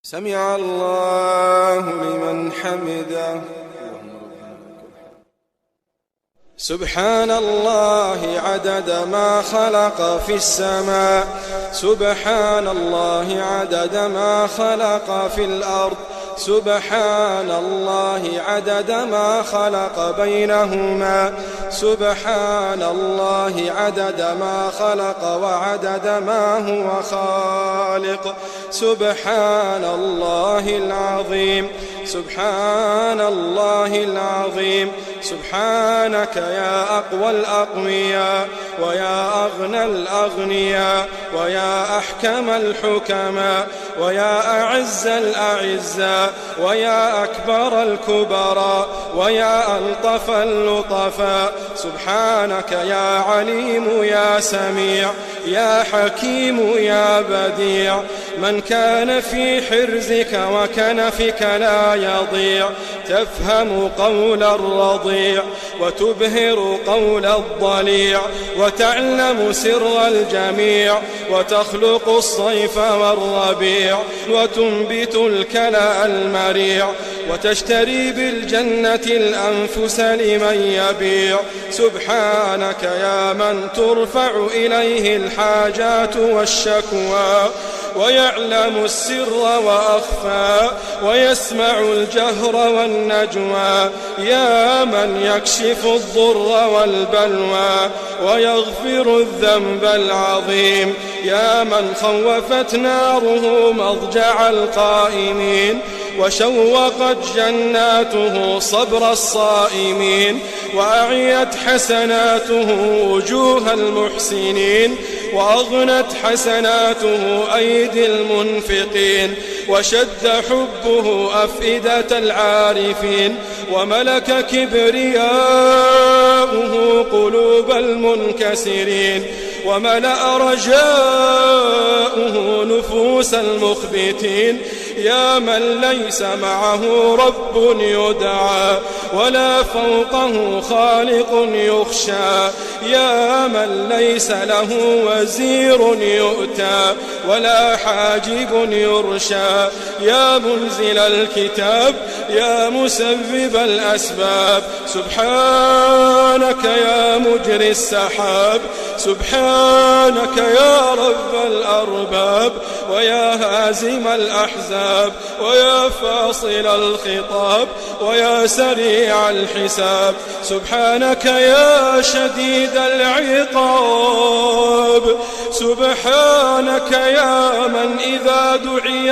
سمع الله لمن حمده. سبحان الله عدد ما خلق في السماء، سبحان الله عدد ما خلق في الأرض، سبحان الله عدد ما خلق بينهما، سبحان الله عدد ما خلق وعدد ما هو خالق، سبحان الله العظيم، سبحان الله العظيم. سبحانك يا أقوى الأقوياء ويا أغنى الأغنياء ويا أحكم الحكماء ويا أعز الأعزاء ويا أكبر الكبراء ويا ألطف اللطفاء. سبحانك يا عليم يا سميع يا حكيم يا بديع. من كان في حرزك وكنفك لا يضيع، تفهم قول الرضيع وتبهر قول الضليع، وتعلم سر الجميع، وتخلق الصيف والربيع، وتنبت الكلأ المريع، وتشتري بالجنة الأنفس لمن يبيع. سبحانك يا من ترفع إليه الحاجات والشكوى، ويعلم السر وأخفى، ويسمع الجهر والنجوى. يا من يكشف الضر والبلوى ويغفر الذنب العظيم. يا من خوفت ناره مضجع القائمين، وشوقت جناته صبر الصائمين، وأعيت حسناته وجوه المحسنين، وأغنت حسناته أيدي المنفقين، وشد حبه أفئدة العارفين، وملك كبرياؤه قلوب المنكسرين، وملأ رجاؤه نفوس المخبتين. يا من ليس معه رب يدعى ولا فوقه خالق يخشى، يا من ليس له وزير يؤتى ولا حاجب يرشى. يا منزل الكتاب يا مسبب الأسباب، سبحانك يا مجري السحاب، سبحانك يا رب الأرباب، ويا هازم الأحزاب، ويا فاصل الخطاب، ويا سريع الحساب. سبحانك يا شديد العقاب، سبحانك يا من إذا دعي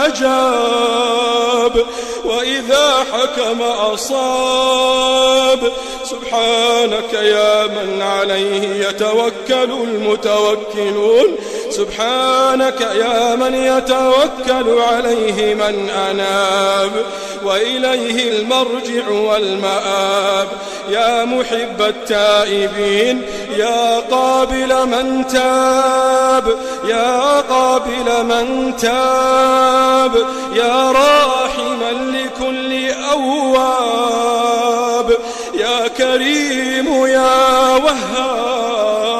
أجاب وإذا حكم أصاب. سبحانك يا من عليه يتوكل المتوكلون، سبحانك يا من يتوكل عليه من أناب، وإليه المرجع والمآب. يا محب التائبين يا قابل من تاب، يا قابل من تاب، يا راحما لكل أواب، يا كريم يا وهاب،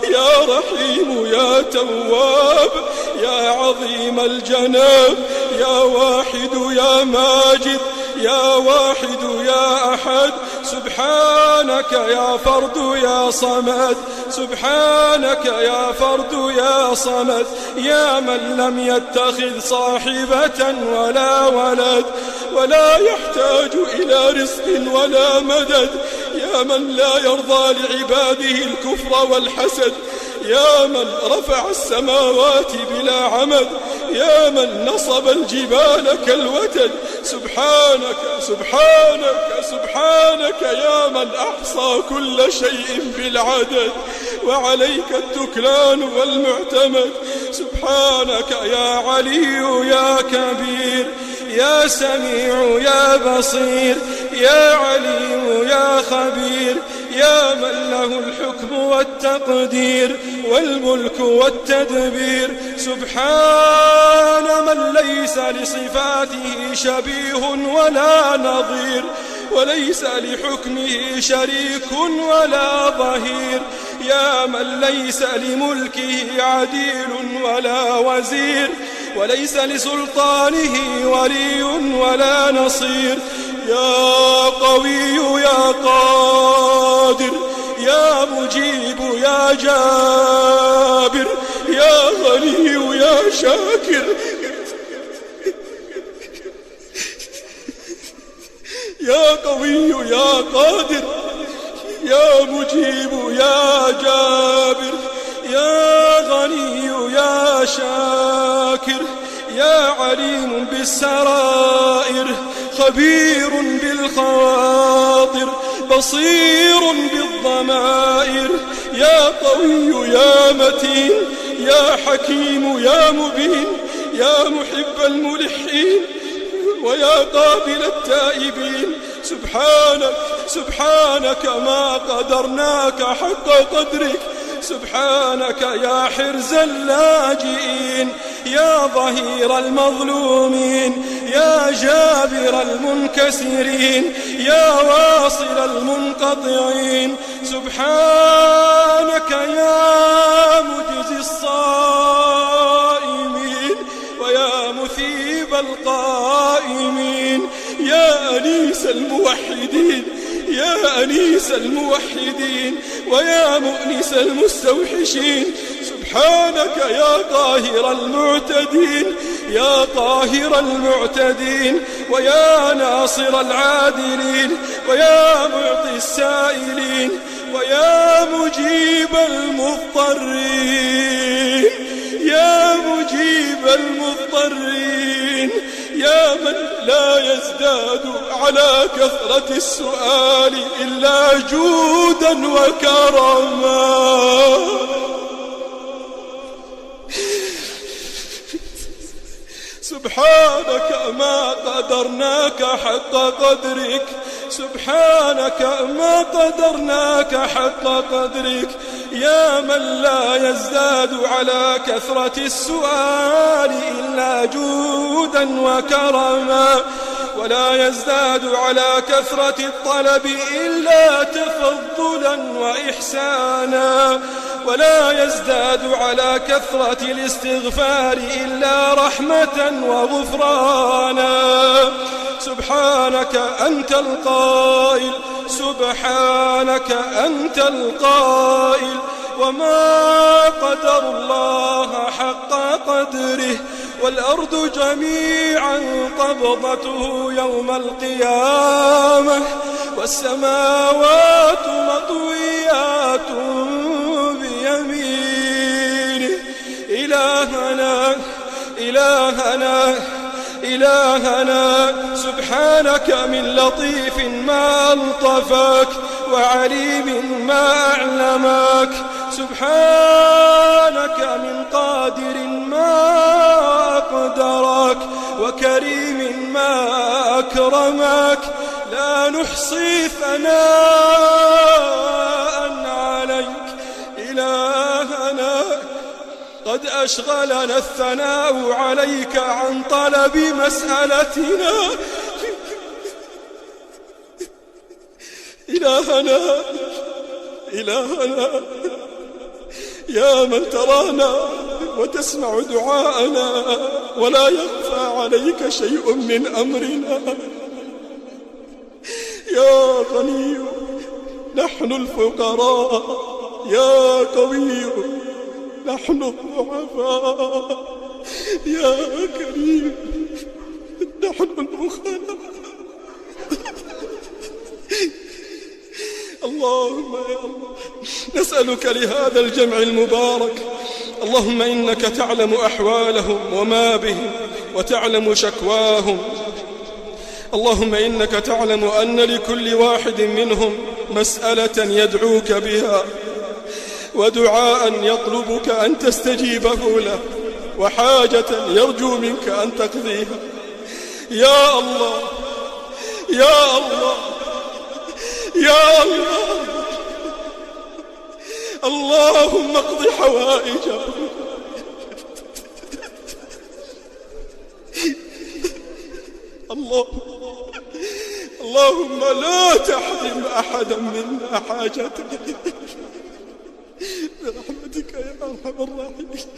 يا رحيم يا تواب، يا عظيم الجناب، يا واحد يا ماجد، يا واحد يا أحد. سبحانك يا فرد يا صمد، سبحانك يا فرد يا صمد. يا من لم يتخذ صاحبة ولا ولد ولا يحتاج إلى رزق ولا مدد، يا من لا يرضى لعباده الكفر والحسد، يا من رفع السماوات بلا عمد، يا من نصب الجبال كالوتد. سبحانك سبحانك سبحانك يا من أحصى كل شيء بالعدد، وعليك التكلان والمعتمد. سبحانك يا علي يا كبير، يا سميع يا بصير، يا عليم يا خبير، يا من له الحكم والتقدير والملك والتدبير. سبحان من ليس لصفاته شبيه ولا نظير، وليس لحكمه شريك ولا ظهير. يا من ليس لملكه عديل ولا وزير، وليس لسلطانه ولي ولا نصير. يا قوي يا قادر يا مجيب يا جابر يا غني يا شاكر يا قوي يا قادر يا مجيب يا جابر يا غني يا شاكر يا عليم بالسرائر خبير بالخواطر بصير بالضمائر. يا قوي يا متين يا حكيم يا مبين يا محب الملحين ويا قابل التائبين. سبحانك ما قدرناك حق قدرك. سبحانك يا حرز اللاجئين يا ظهير المظلومين يا جابر المنكسرين يا واصل المنقطعين. سبحانك يا مجزي الصائمين ويا مثيب القائمين يا أنيس الموحدين يا أنيس الموحدين ويا مؤنس المستوحشين. سبحانك يا قاهر المعتدين يا قاهر المعتدين ويا ناصر العادلين ويا معطي السائلين ويا مجيب المضطرين يا مجيب المضطرين يا من لا يزداد على كثرة السؤال إلا جودا وكرما. سبحانك ما قدرناك حق قدرك. سبحانك ما قدرناك حق قدرك يا من لا يزداد على كثرة السؤال إلا جودا وكرما ولا يزداد على كثرة الطلب إلا تفضلا وإحسانا ولا يزداد على كثرة الاستغفار إلا رحمة وغفرانا. سبحانك أنت القائل سبحانك أنت القائل وما قدر الله حق قدره والأرض جميعا قبضته يوم القيامة والسماوات مطويات بيمينه. إلهنا إلهنا إلهنا سبحانك من لطيف ما ألطفك وعليم ما أعلمك. سبحانك من قادر ما أقدرك وكريم ما أكرمك. لا نحصي ثناء عليك إلهنا قد أشغلنا الثناء عليك عن طلب مسألتنا. إلهنا يا من ترانا وتسمع دعاءنا ولا يخفى عليك شيء من أمرنا. يا غني نحن الفقراء يا قوي نحن الضعفاء يا كريم نحن البخلاء. اللهم يا الله نسألك لهذا الجمع المبارك اللهم إنك تعلم أحوالهم وما بهم وتعلم شكواهم. اللهم إنك تعلم أن لكل واحد منهم مسألة يدعوك بها ودعاء يطلبك أن تستجيبه له وحاجة يرجو منك أن تقضيها. يا الله يا الله يا الله اللهم اقض حوائجهم. اللهم لا تحرم أحدا منا حاجته برحمتك يا أرحم الراحمين.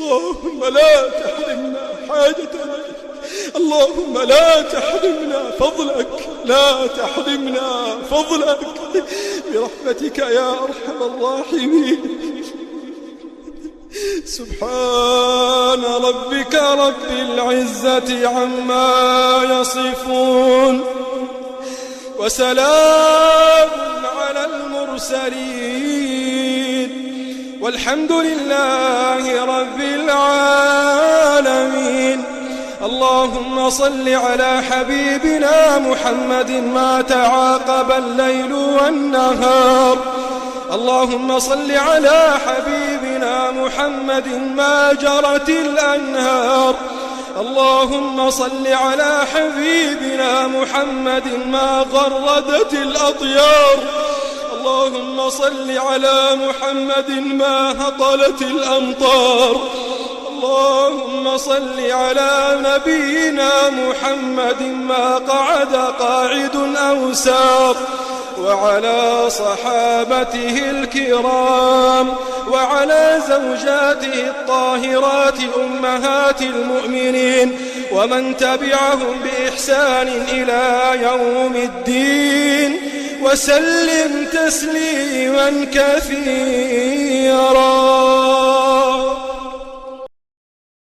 اللهم لا تحرمنا حاجتنا، اللهم لا تحرمنا فضلك، لا تحرمنا فضلك برحمتك يا أرحم الراحمين. سبحان ربك رب العزة عما يصفون، وسلام على المرسلين، والحمد لله رب العالمين. اللهم صل على حبيبنا محمد ما تعاقب الليل والنهار، اللهم صل على حبيبنا محمد ما جرت الأنهار، اللهم صل على حبيبنا محمد ما غردت الأطيار، اللهم صل على محمد ما هطلت الأمطار، اللهم صل على نبينا محمد ما قعد قاعد أو سار، وعلى صحابته الكرام، وعلى زوجاته الطاهرات أمهات المؤمنين، ومن تبعهم بإحسان إلى يوم الدين، وسلم تسليما كثيرا.